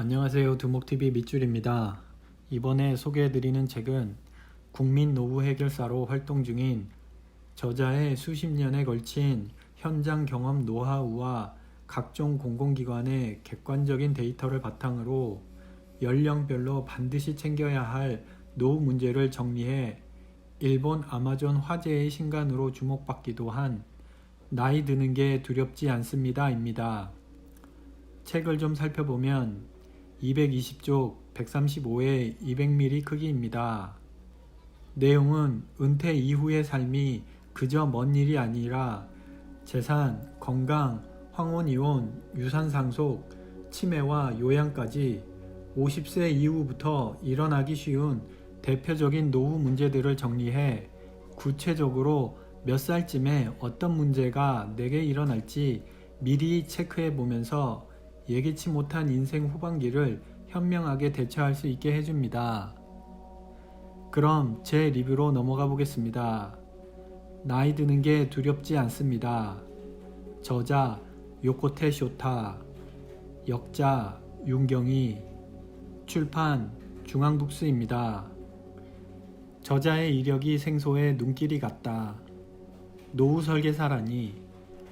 안녕하세요. 두목TV 밑줄입니다. 이번에 소개해드리는 책은 국민 노후 해결사로 활동 중인 저자의 수십 년에 걸친 현장 경험 노하우와 각종 공공기관의 객관적인 데이터를 바탕으로 연령별로 반드시 챙겨야 할 노후 문제를 정리해 일본 아마존 화재의 신간으로 주목받기도 한 나이 드는 게 두렵지 않습니다 입니다. 책을 좀 살펴보면 220쪽 135에 200mm 크기입니다. 내용은 은퇴 이후의 삶이 그저 먼 일이 아니라 재산, 건강, 황혼이혼, 유산상속, 치매와 요양까지 50세 이후부터 일어나기 쉬운 대표적인 노후 문제들을 정리해 구체적으로 몇 살쯤에 어떤 문제가 내게 일어날지 미리 체크해 보면서 예기치 못한 인생 후반기를 현명하게 대처할 수 있게 해줍니다. 그럼 제 리뷰로 넘어가 보겠습니다. 나이 드는 게 두렵지 않습니다. 저자 요코테 쇼타, 역자 윤경희, 출판 중앙북스입니다. 저자의 이력이 생소해 눈길이 갔다. 노후 설계사라니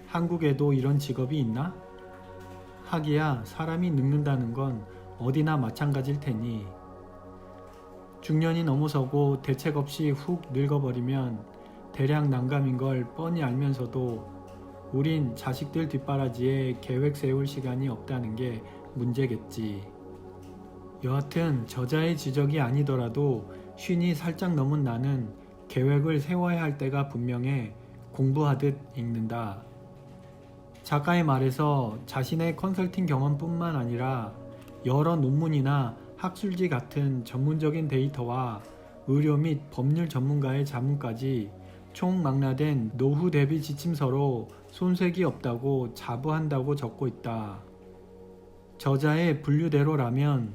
한국에도 이런 직업이 있나? 하기야 사람이 늙는다는 건 어디나 마찬가지일 테니 중년이 넘어서고 대책 없이 훅 늙어버리면 대략 난감인 걸 뻔히 알면서도 우린 자식들 뒷바라지에 계획 세울 시간이 없다는 게 문제겠지. 여하튼 저자의 지적이 아니더라도 쉰이 살짝 넘은 나는 계획을 세워야 할 때가 분명해 공부하듯 읽는다. 작가의 말에서 자신의 컨설팅 경험뿐만 아니라 여러 논문이나 학술지 같은 전문적인 데이터와 의료 및 법률 전문가의 자문까지 총망라된 노후 대비 지침서로 손색이 없다고 자부한다고 적고 있다. 저자의 분류대로라면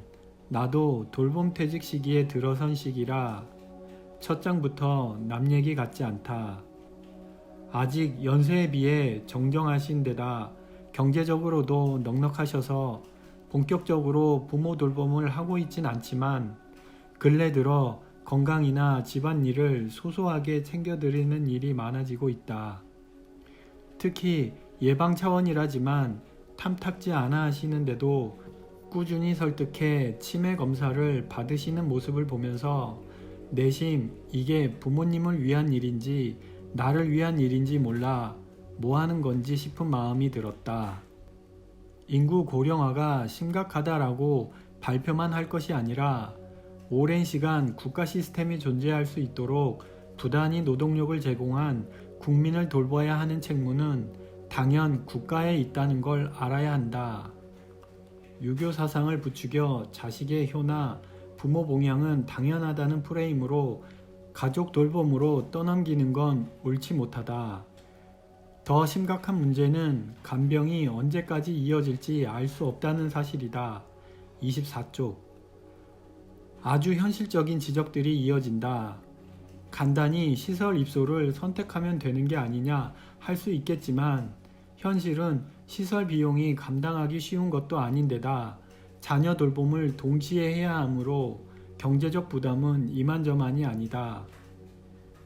나도 돌봄퇴직 시기에 들어선 시기라 첫 장부터 남 얘기 같지 않다. 아직 연세에 비해 정정하신 데다 경제적으로도 넉넉하셔서 본격적으로 부모 돌봄을 하고 있진 않지만 근래 들어 건강이나 집안일을 소소하게 챙겨드리는 일이 많아지고 있다. 특히 예방 차원이라지만 탐탁지 않아 하시는데도 꾸준히 설득해 치매 검사를 받으시는 모습을 보면서 내심 이게 부모님을 위한 일인지 나를 위한 일인지 몰라 뭐 하는 건지 싶은 마음이 들었다. 인구 고령화가 심각하다라고 발표만 할 것이 아니라 오랜 시간 국가 시스템이 존재할 수 있도록 부단히 노동력을 제공한 국민을 돌봐야 하는 책무는 당연 국가에 있다는 걸 알아야 한다. 유교 사상을 부추겨 자식의 효나 부모 봉양은 당연하다는 프레임으로 가족 돌봄으로 떠넘기는 건 옳지 못하다. 더 심각한 문제는 간병이 언제까지 이어질지 알 수 없다는 사실이다. 24쪽. 아주 현실적인 지적들이 이어진다. 간단히 시설 입소를 선택하면 되는 게 아니냐 할 수 있겠지만 현실은 시설 비용이 감당하기 쉬운 것도 아닌데다 자녀 돌봄을 동시에 해야 하므로 경제적 부담은 이만저만이 아니다.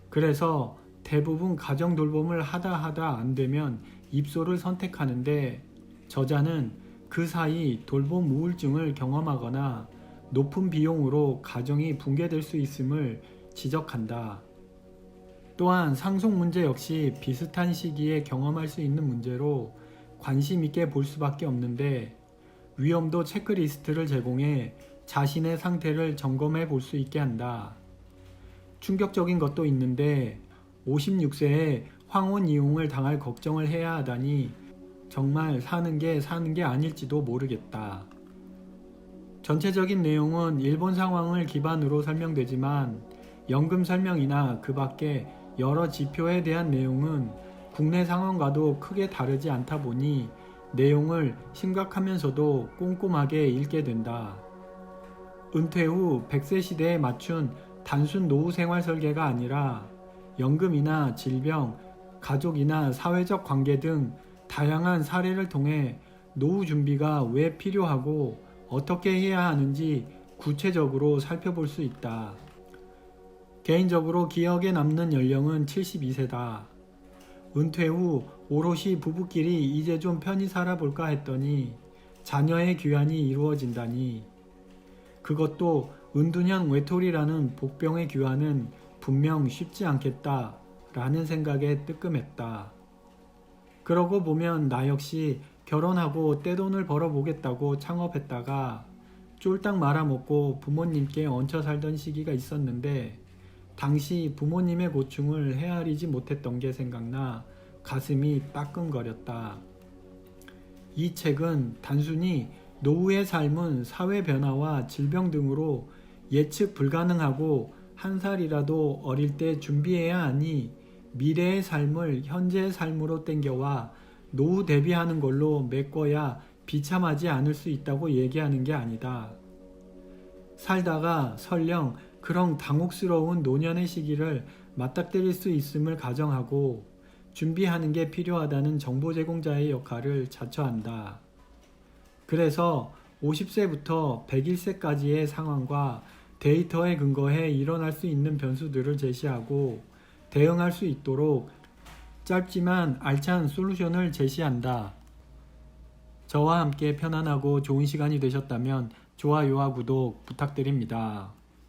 그래서 대부분 가정 돌봄을 하다 안 되면 입소를 선택하는데 저자는 그 사이 돌봄 우울증을 경험하거나 높은 비용으로 가정이 붕괴될 수 있음을 지적한다. 또한 상속 문제 역시 비슷한 시기에 경험할 수 있는 문제로 관심 있게 볼 수밖에 없는데 위험도 체크리스트를 제공해 자신의 상태를 점검해 볼 수 있게 한다. 충격적인 것도 있는데 56세에 황혼 이혼을 당할 걱정을 해야 하다니 정말 사는 게 아닐지도 모르겠다. 전체적인 내용은 일본 상황을 기반으로 설명되지만 연금 설명이나 그 밖에 여러 지표에 대한 내용은 국내 상황과도 크게 다르지 않다 보니 내용을 심각하면서도 꼼꼼하게 읽게 된다. 은퇴 후 100세 시대에 맞춘 단순 노후 생활 설계가 아니라 연금이나 질병, 가족이나 사회적 관계 등 다양한 사례를 통해 노후 준비가 왜 필요하고 어떻게 해야 하는지 구체적으로 살펴볼 수 있다. 개인적으로 기억에 남는 연령은 72세다. 은퇴 후 오롯이 부부끼리 이제 좀 편히 살아볼까 했더니 자녀의 귀환이 이루어진다니. 그것도 은둔형 외톨이라는 복병의 귀환은 분명 쉽지 않겠다 라는 생각에 뜨끔했다. 그러고 보면 나 역시 결혼하고 떼돈을 벌어보겠다고 창업했다가 쫄딱 말아먹고 부모님께 얹혀 살던 시기가 있었는데 당시 부모님의 고충을 헤아리지 못했던 게 생각나 가슴이 따끔거렸다. 이 책은 단순히 노후의 삶은 사회 변화와 질병 등으로 예측 불가능하고 한 살이라도 어릴 때 준비해야 하니 미래의 삶을 현재의 삶으로 땡겨와 노후 대비하는 걸로 메꿔야 비참하지 않을 수 있다고 얘기하는 게 아니다. 살다가 설령 그런 당혹스러운 노년의 시기를 맞닥뜨릴 수 있음을 가정하고 준비하는 게 필요하다는 정보 제공자의 역할을 자처한다. 그래서 50세부터 101세까지의 상황과 데이터에 근거해 일어날 수 있는 변수들을 제시하고 대응할 수 있도록 짧지만 알찬 솔루션을 제시한다. 저와 함께 편안하고 좋은 시간이 되셨다면 좋아요와 구독 부탁드립니다.